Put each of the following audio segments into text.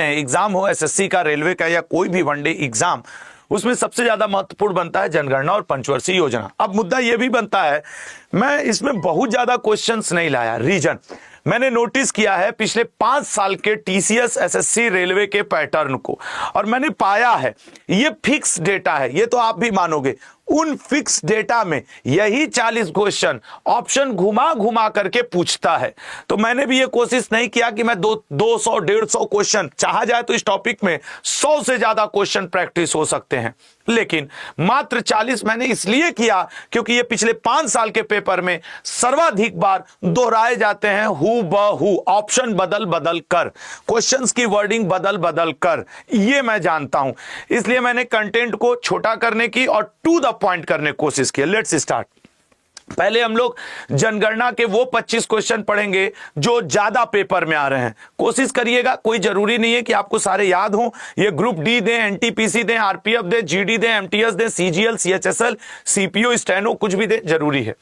Exam हो, SSC का, railway का या कोई भी वनडे एग्जाम, उसमें सबसे ज्यादा महत्वपूर्ण बनता है जनगणना और पंचवर्षीय योजना। अब मुद्दा यह भी बनता है, मैं इसमें बहुत ज्यादा क्वेश्चंस नहीं लाया। रीजन मैंने नोटिस किया है पिछले 5 साल के टीसीएस, एसएससी, रेलवे के पैटर्न को, और मैंने पाया है ये फिक्स डेटा है, ये तो आप भी मानोगे। उन फिक्स डेटा में यही 40 क्वेश्चन ऑप्शन घुमा घुमा करके पूछता है। तो मैंने भी ये कोशिश नहीं किया कि मैं 200 150 क्वेश्चन, चाहा जाए तो इस टॉपिक में 100 से ज्यादा क्वेश्चन प्रैक्टिस हो सकते हैं, लेकिन मात्र 40 मैंने इसलिए किया क्योंकि ये पिछले 5 साल के पेपर में सर्वाधिक बार दोहराए जाते हैं। हु ब हु, ऑप्शन बदल बदल कर, क्वेश्चंस की वर्डिंग बदल बदल कर, ये मैं जानता हूं। इसलिए मैंने कंटेंट को छोटा करने की और टू द पॉइंट करने की कोशिश की। Let's start. पहले हम लोग जनगणना के वो 25 क्वेश्चन पढ़ेंगे जो ज्यादा पेपर में आ रहे हैं। कोशिश करिएगा, कोई जरूरी नहीं है कि आपको सारे याद हों। ये ग्रुप डी दें, एनटीपीसी दें, आरपीएफ दें, जीडी दें, एमटीएस दें, सीजीएल, सीएचएसएल, सीपीओ, स्टेनो, कुछ भी दें, जरूरी है।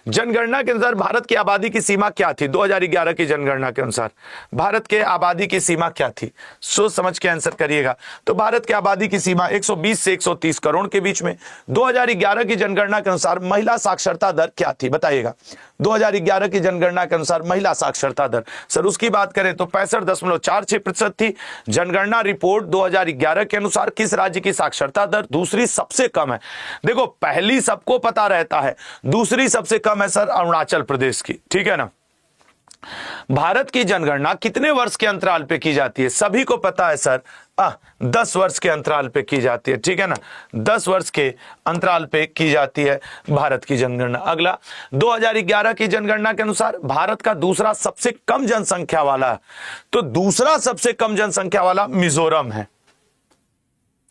जनगणना के अनुसार भारत की आबादी की सीमा क्या थी? 2011 की जनगणना के अनुसार भारत के आबादी की सीमा क्या थी? सोच समझ के आंसर करिएगा। तो भारत की आबादी की सीमा 120 से 130 करोड़ के बीच में। 2011 की जनगणना के अनुसार महिला साक्षरता दर क्या थी? बताइएगा। 2011 की जनगणना के अनुसार महिला साक्षरता दर, सर उसकी बात करें तो 65.46% थी। जनगणना रिपोर्ट 2011 के अनुसार किस राज्य की साक्षरता दर दूसरी सबसे कम है? देखो, पहली सबको पता रहता है, दूसरी सबसे कम है सर अरुणाचल प्रदेश की, ठीक है ना। भारत की जनगणना कितने वर्ष के अंतराल पे की जाती है? सभी को पता है सर, 10 वर्ष के अंतराल पे की जाती है, ठीक है ना। 10 वर्ष के अंतराल पे की जाती है भारत की जनगणना। अगला, 2011 की जनगणना के अनुसार भारत का दूसरा सबसे कम जनसंख्या वाला, तो दूसरा सबसे कम जनसंख्या वाला मिजोरम है,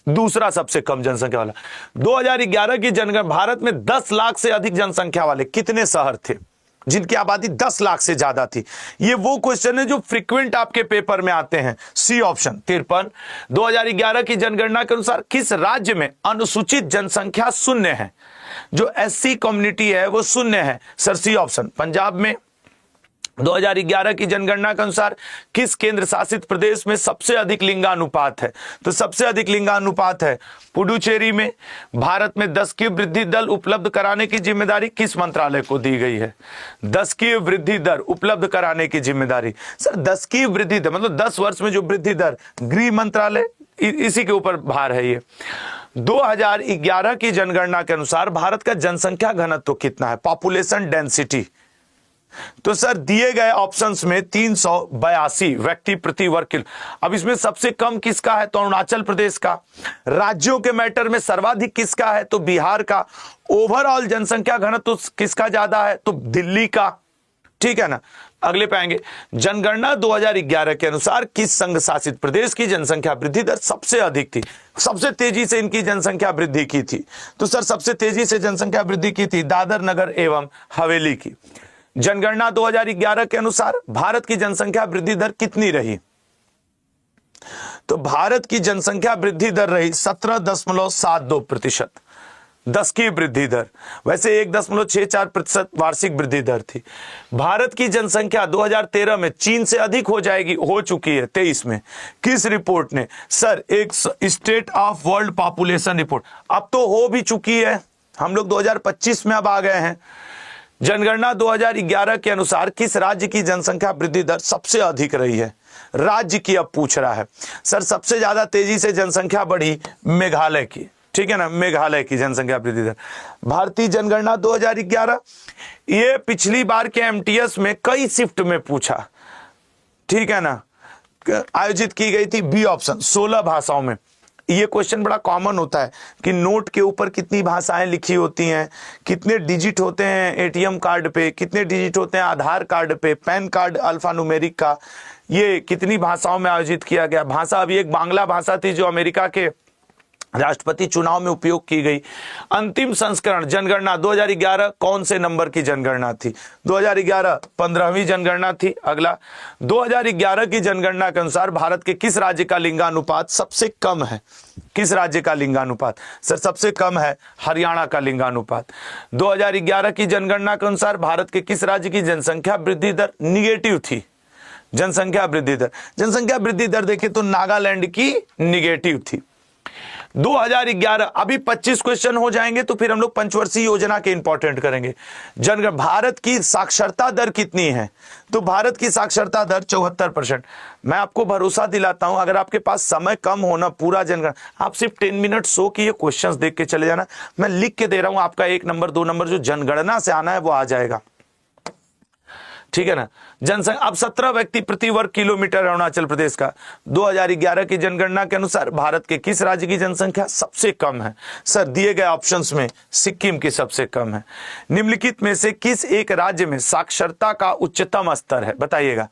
दूसरा सबसे कम जनसंख्या वाला। 2011 की जनगणना, भारत में 10 लाख से अधिक जनसंख्या वाले कितने शहर थे जिनकी आबादी 10 लाख से ज्यादा थी? ये वो क्वेश्चन है जो फ्रीक्वेंट आपके पेपर में आते हैं। C option 53। 2011 की जनगणना के अनुसार किस राज्य में अनुसूचित जनसंख्या शून्य है? जो एससी कम्युनिटी है वो शून्य है, सर सी ऑप्शन पंजाब में। 2011 की जनगणना के अनुसार किस केंद्र शासित प्रदेश में सबसे अधिक लिंगानुपात है? तो सबसे अधिक लिंगानुपात है पुडुचेरी में। भारत में 10 की वृद्धि दर उपलब्ध कराने की जिम्मेदारी किस मंत्रालय को दी गई है? 10 की वृद्धि दर उपलब्ध कराने की जिम्मेदारी, सर 10 की वृद्धि दर मतलब 10 वर्ष में जो वृद्धि दर, गृह मंत्रालय, इसी के ऊपर भार है ये। 2011 की जनगणना के अनुसार भारत का जनसंख्या घनत्व कितना है? पॉपुलेशन डेंसिटी, तो सर दिए गए ऑप्शंस में 382 व्यक्ति प्रति वर्ग किलो। अब इसमें सबसे कम किसका है? तो अरुणाचल प्रदेश का। राज्यों के मैटर में सर्वाधिक किसका है? तो बिहार का। ओवरऑल जनसंख्या घनत्व किसका ज्यादा है? तो दिल्ली का, ठीक है ना। अगले पे आएंगे, जनगणना 2011 के अनुसार किस संघ शासित प्रदेश की जनसंख्या वृद्धि दर सबसे अधिक थी? सबसे तेजी से इनकी जनसंख्या वृद्धि की थी, तो सर सबसे तेजी से जनसंख्या वृद्धि की थी दादर नगर एवं हवेली की। जनगणना 2011 के अनुसार भारत की जनसंख्या वृद्धि दर कितनी रही? तो भारत की जनसंख्या वृद्धि दर रही 17.72%, 10 की वृद्धि दर। वैसे 1.64% वार्षिक वृद्धि दर थी। भारत की जनसंख्या 2013 में चीन से अधिक हो जाएगी, हो चुकी है 23 में। किस रिपोर्ट ने? सर एक state of world population report. अब तो हो भी चुकी है, हम लोग 2025 में अब आ गए हैं। जनगणना 2011 के अनुसार किस राज्य की जनसंख्या वृद्धि दर सबसे अधिक रही है? राज्य की अब पूछ रहा है सर। सबसे ज्यादा तेजी से जनसंख्या बढ़ी मेघालय की, ठीक है ना, मेघालय की जनसंख्या वृद्धि दर। भारतीय जनगणना 2011 ये पिछली बार के एमटीएस में कई शिफ्ट में पूछा, ठीक है ना, आयोजित की गई थी। बी ऑप्शन 16 भाषाओं में। ये क्वेश्चन बड़ा कॉमन होता है कि नोट के ऊपर कितनी भाषाएं लिखी होती हैं, कितने डिजिट होते हैं एटीएम कार्ड पे, कितने डिजिट होते हैं आधार कार्ड पे, पैन कार्ड अल्फान्यूमेरिक का, ये कितनी भाषाओं में आयोजित किया गया। भाषा अभी एक बांग्ला भाषा थी जो अमेरिका के राष्ट्रपति चुनाव में उपयोग की गई। अंतिम संस्करण जनगणना 2011 कौन से नंबर की जनगणना थी? 2011 15वीं जनगणना थी। अगला, 2011 की जनगणना के अनुसार भारत के किस राज्य का लिंगानुपात सबसे कम है? किस राज्य का लिंगानुपात? सर सबसे कम है हरियाणा का लिंगानुपात। 2011 की जनगणना के अनुसार भारत के किस राज्य की जनसंख्या वृद्धि दर निगेटिव थी? जनसंख्या वृद्धि दर, जनसंख्या वृद्धि दर देखें तो नागालैंड की निगेटिव थी। 2011 अभी 25 क्वेश्चन हो जाएंगे तो फिर हम लोग पंचवर्षीय योजना के इंपॉर्टेंट करेंगे। भारत की साक्षरता दर कितनी है, तो भारत की साक्षरता दर 74%। मैं आपको भरोसा दिलाता हूं, अगर आपके पास समय कम होना पूरा जनगणना, आप सिर्फ 10 मिनट सो के ये क्वेश्चंस देख के चले जाना। मैं लिख के दे रहा हूं, आपका 1 नंबर 2 नंबर जो जनगणना से आना है वो आ जाएगा, ठीक है ना। जनसंख्या अब 17 व्यक्ति प्रति वर्ग किलोमीटर है अरुणाचल प्रदेश का। 2011 की जनगणना के अनुसार भारत के किस राज्य की जनसंख्या सबसे कम है? सर दिए गए ऑप्शंस में सिक्किम की सबसे कम है। निम्नलिखित में से किस एक राज्य में साक्षरता का उच्चतम स्तर है? बताइएगा,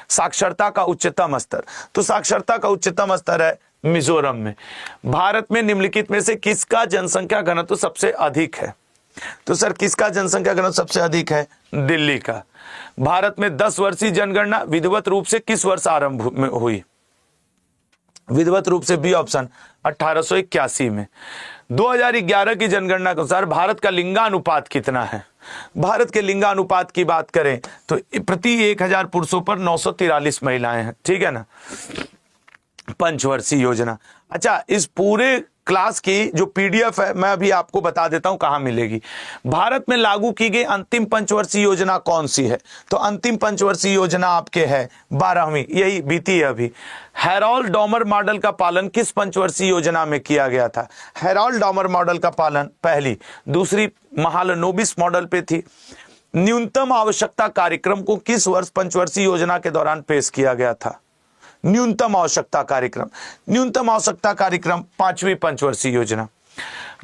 साक्षरता का उच्चतम स्तर, तो साक्षरता का उच्चतम स्तर है मिजोरम में। भारत में निम्नलिखित में से किसका जनसंख्या घनत्व सबसे अधिक है? तो सर किसका जनसंख्या घनत्व सबसे अधिक है? दिल्ली का। भारत में 10 वर्षीय जनगणना विधिवत रूप से किस वर्ष आरंभ में हुई? विधिवत रूप से बी ऑप्शन 1881 में। 2011 की जनगणना के अनुसार भारत का लिंगानुपात कितना है? भारत के लिंगानुपात की बात करें तो प्रति 1000 पुरुषों पर 943 महिलाएं हैं, ठीक है ना। पंचवर्षीय योजना, अच्छा इस पूरे क्लास की जो पीडीएफ है मैं अभी आपको बता देता हूं कहां मिलेगी। भारत में लागू की गई अंतिम पंचवर्षीय योजना कौन सी है? तो अंतिम पंचवर्षीय योजना आपके है 12वीं, यही बीती है अभी। हैरोल्ड डॉमर मॉडल का पालन किस पंचवर्षीय योजना में किया गया था? हैरोल्ड डॉमर मॉडल का पालन पहली, दूसरी महालनोबिस मॉडल पे थी। न्यूनतम आवश्यकता कार्यक्रम को किस वर्ष पंचवर्षीय योजना के दौरान पेश किया गया था? न्यूनतम आवश्यकता कार्यक्रम, न्यूनतम आवश्यकता कार्यक्रम 5वीं पंचवर्षीय योजना।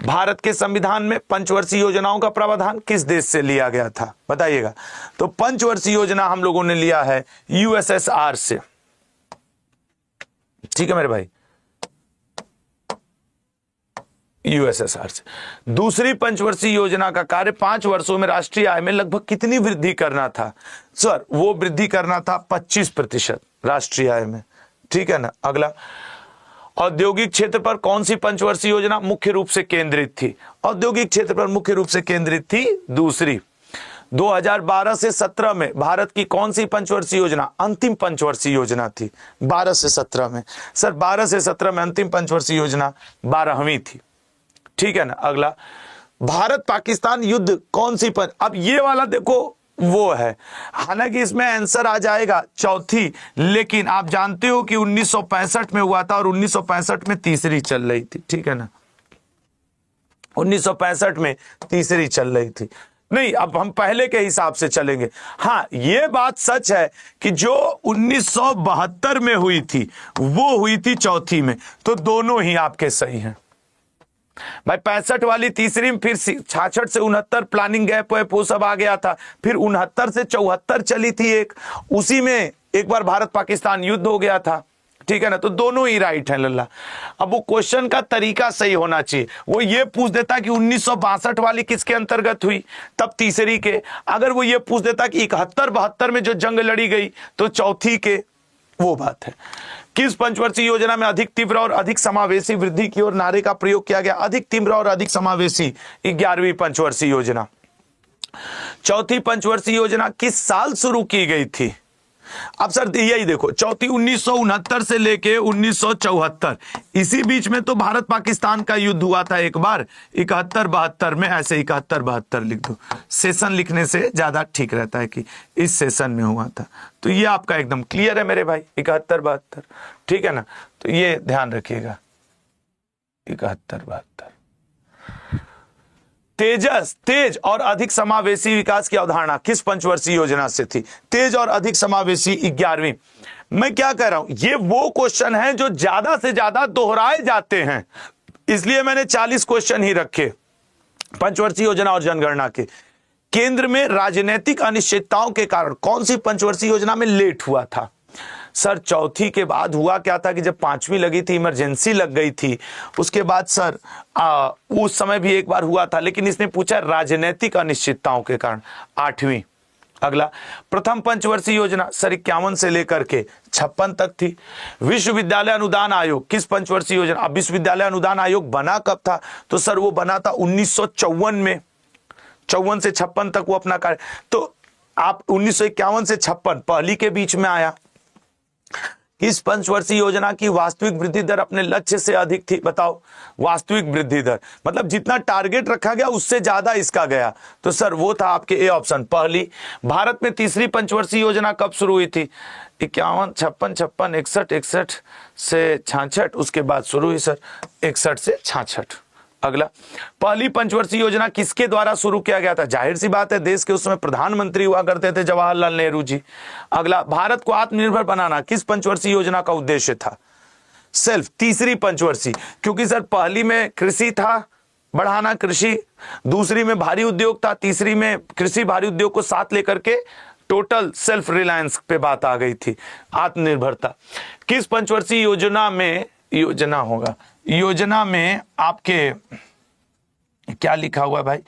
भारत के संविधान में पंचवर्षीय योजनाओं का प्रावधान किस देश से लिया गया था? बताइएगा। तो पंचवर्षीय योजना हम लोगों ने लिया है यूएसएसआर से, ठीक है मेरे भाई, यूएसएसआर से। दूसरी पंचवर्षीय योजना का कार्य 5 वर्षों में राष्ट्रीय आय में लगभग कितनी वृद्धि करना था? सर वो वृद्धि करना था 25% राष्ट्रीय आय में, ठीक है ना। अगला, औद्योगिक क्षेत्र पर कौन सी पंचवर्षीय योजना मुख्य रूप से केंद्रित थी? औद्योगिक क्षेत्र पर मुख्य रूप से केंद्रित थी दूसरी। 2012 से 17 में भारत की कौन सी पंचवर्षीय योजना अंतिम पंचवर्षीय योजना थी? 12 से 17 में, सर 12 से 17 में अंतिम पंचवर्षीय योजना 12वीं थी, ठीक है ना। अगला, भारत पाकिस्तान युद्ध कौन सी अब ये वाला देखो वो है, हालांकि इसमें आंसर आ जाएगा चौथी, लेकिन आप जानते हो कि 1965 में हुआ था और 1965 में तीसरी चल रही थी, ठीक है ना। 1965 में तीसरी चल रही थी। नहीं, अब हम पहले के हिसाब से चलेंगे। हाँ ये बात सच है कि जो 1972 में हुई थी वो हुई थी चौथी में, तो दोनों ही आपके सही हैं भाई। 65 वाली तीसरी में, फिर 66 से 69 प्लानिंग गैप वो सब आ गया था, फिर 69 से 74 चली थी एक, उसी में एक बार भारत पाकिस्तान युद्ध हो गया था, ठीक है ना। तो दोनों ही राइट है लल्ला। अब वो क्वेश्चन का तरीका सही होना चाहिए, वो ये पूछ देता कि 1962 वाली किसके अंतर्गत हुई, तब तीसरी के। अगर वो ये पूछ देता कि 71-72 में जो जंग लड़ी गई तो चौथी के, वो बात है। किस पंचवर्षीय योजना में अधिक तीव्र और अधिक समावेशी वृद्धि की ओर नारे का प्रयोग किया गया? अधिक तीव्र और अधिक समावेशी 11वीं पंचवर्षीय योजना। चौथी पंचवर्षीय योजना किस साल शुरू की गई थी? अब सर यही देखो, चौथी 1969 से लेके 1974, इसी बीच में तो भारत पाकिस्तान का युद्ध हुआ था एक बार 71-72 में, ऐसे 71-72 लिख दो, सेशन लिखने से ज्यादा ठीक रहता है कि इस सेशन में हुआ था। तो ये आपका एकदम क्लियर है मेरे भाई, 71-72, ठीक है ना। तो ये ध्यान रखिएगा 71-72। तेज और अधिक समावेशी विकास की अवधारणा किस पंचवर्षीय योजना से थी? तेज और अधिक समावेशी 11वीं। मैं क्या कह रहा हूं, ये वो क्वेश्चन है जो ज्यादा से ज्यादा दोहराए जाते हैं, इसलिए मैंने 40 क्वेश्चन ही रखे पंचवर्षीय योजना और जनगणना के। केंद्र में राजनीतिक अनिश्चितताओं के कारण कौन सी पंचवर्षीय योजना में लेट हुआ था? सर चौथी के बाद हुआ क्या था कि जब 5वीं लगी थी, इमरजेंसी लग गई थी, उसके बाद सर उस समय भी एक बार हुआ था, लेकिन इसने पूछा राजनीतिक अनिश्चितताओं के कारण 8वीं। अगला, प्रथम पंचवर्षीय योजना सर 51 से लेकर के 56 तक थी। विश्वविद्यालय अनुदान आयोग किस पंचवर्षीय योजना? अब विश्वविद्यालय अनुदान आयोग बना कब था? तो सर वो बना था 1954 में, 54 से 56 तक वो अपना कार्य, तो आप 1951 से 56 पहली के बीच में आया, किस पंचवर्षीय योजना की वास्तविक वृद्धि दर अपने लक्ष्य से अधिक थी? बताओ, वास्तविक वृद्धि दर मतलब जितना टारगेट रखा गया उससे ज्यादा इसका गया। तो सर वो था आपके ए ऑप्शन पहली। भारत में तीसरी पंचवर्षीय योजना कब शुरू हुई थी? 51, 56, 56, 61, 61 से 66, उसके बाद शुरू हुई सर 61 से 66। अगला, पहली पंचवर्षीय योजना किसके द्वारा शुरू किया गया था? जाहिर सी बात है, देश के उस समय प्रधानमंत्री हुआ करते थे जवाहरलाल नेहरू जी। अगला, भारत को आत्मनिर्भर बनाना किस पंचवर्षीय योजना का उद्देश्य था? सेल्फ, तीसरी पंचवर्षीय, क्योंकि सर पहली में कृषि था, बढ़ाना कृषि, दूसरी में भारी उद्योग था, तीसरी में कृषि भारी उद्योग को साथ लेकर के टोटल सेल्फ रिलायंस पे बात आ गई थी, आत्मनिर्भरता। किस पंचवर्षीय योजना में आपके क्या लिखा हुआ है भाई,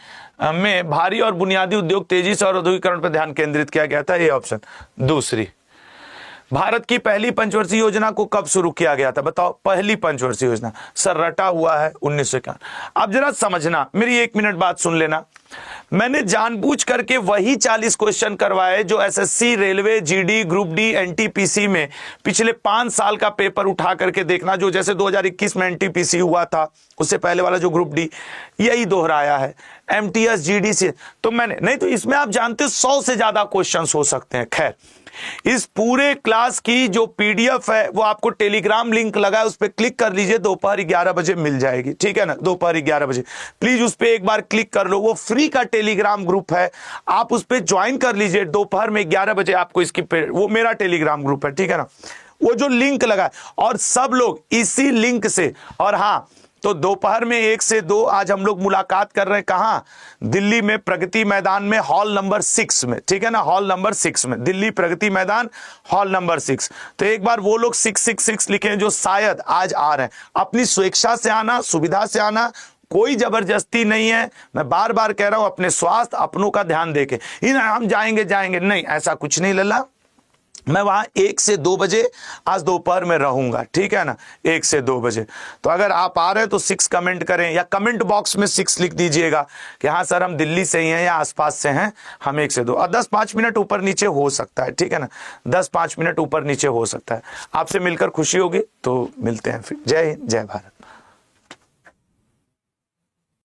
में भारी और बुनियादी उद्योग तेजी से और औद्योगिकरण पर ध्यान केंद्रित किया गया था? ये ऑप्शन दूसरी। भारत की पहली पंचवर्षीय योजना को कब शुरू किया गया था? बताओ, पहली पंचवर्षीय योजना सर रटा हुआ है 1951। अब जरा समझना, मेरी 1 मिनट बात सुन लेना। मैंने जानबूझ करके वही 40 क्वेश्चन करवाए जो SSC, railway, GD, group D, NTPC में पिछले 5 साल का पेपर उठा करके देखना, जो जैसे 2021 में एनटीपीसी हुआ था, उससे पहले वाला जो ग्रुप डी, यही दोहराया है। एमटीएस, जीडी से तो मैंने नहीं, तो इसमें आप जानते हो 100 से ज्यादा क्वेश्चन हो सकते हैं। खैर, इस पूरे क्लास की जो पीडीएफ है वो आपको टेलीग्राम लिंक लगा है, उस पर क्लिक कर लीजिए, दोपहर 11 बजे मिल जाएगी, ठीक है ना? दोपहर 11 बजे प्लीज उस पर एक बार क्लिक कर लो। वो फ्री का टेलीग्राम ग्रुप है, आप उस पर ज्वाइन कर लीजिए। दोपहर में 11 बजे आपको इसकी वो मेरा टेलीग्राम ग्रुप है, ठीक है ना? वो जो लिंक लगा है, और सब लोग इसी लिंक से, और हाँ, तो दोपहर में 1 से 2 आज हम लोग मुलाकात कर रहे हैं। कहां? दिल्ली में प्रगति मैदान में, हॉल नंबर 6 में, ठीक है ना? हॉल नंबर 6 में, दिल्ली प्रगति मैदान, हॉल नंबर 6। तो एक बार वो लोग 666 लिखें जो शायद आज आ रहे हैं। अपनी स्वेच्छा से आना, सुविधा से आना, कोई जबरदस्ती नहीं है। मैं बार बार कह रहा हूं, अपने स्वास्थ्य, अपनों का ध्यान देके हम जाएंगे नहीं, ऐसा कुछ नहीं लल्ला। मैं वहां 1 से 2 बजे आज दोपहर में रहूंगा, ठीक है ना? 1 से 2 बजे। तो अगर आप आ रहे हैं तो 6 कमेंट करें, या कमेंट बॉक्स में 6 लिख दीजिएगा कि हाँ सर हम दिल्ली से ही हैं या आसपास से हैं, हम 1 से 2, और 10-5 मिनट ऊपर नीचे हो सकता है, ठीक है ना? 10-5 मिनट ऊपर नीचे हो सकता है। आपसे मिलकर खुशी होगी, तो मिलते हैं फिर। जय हिंद, जय भारत।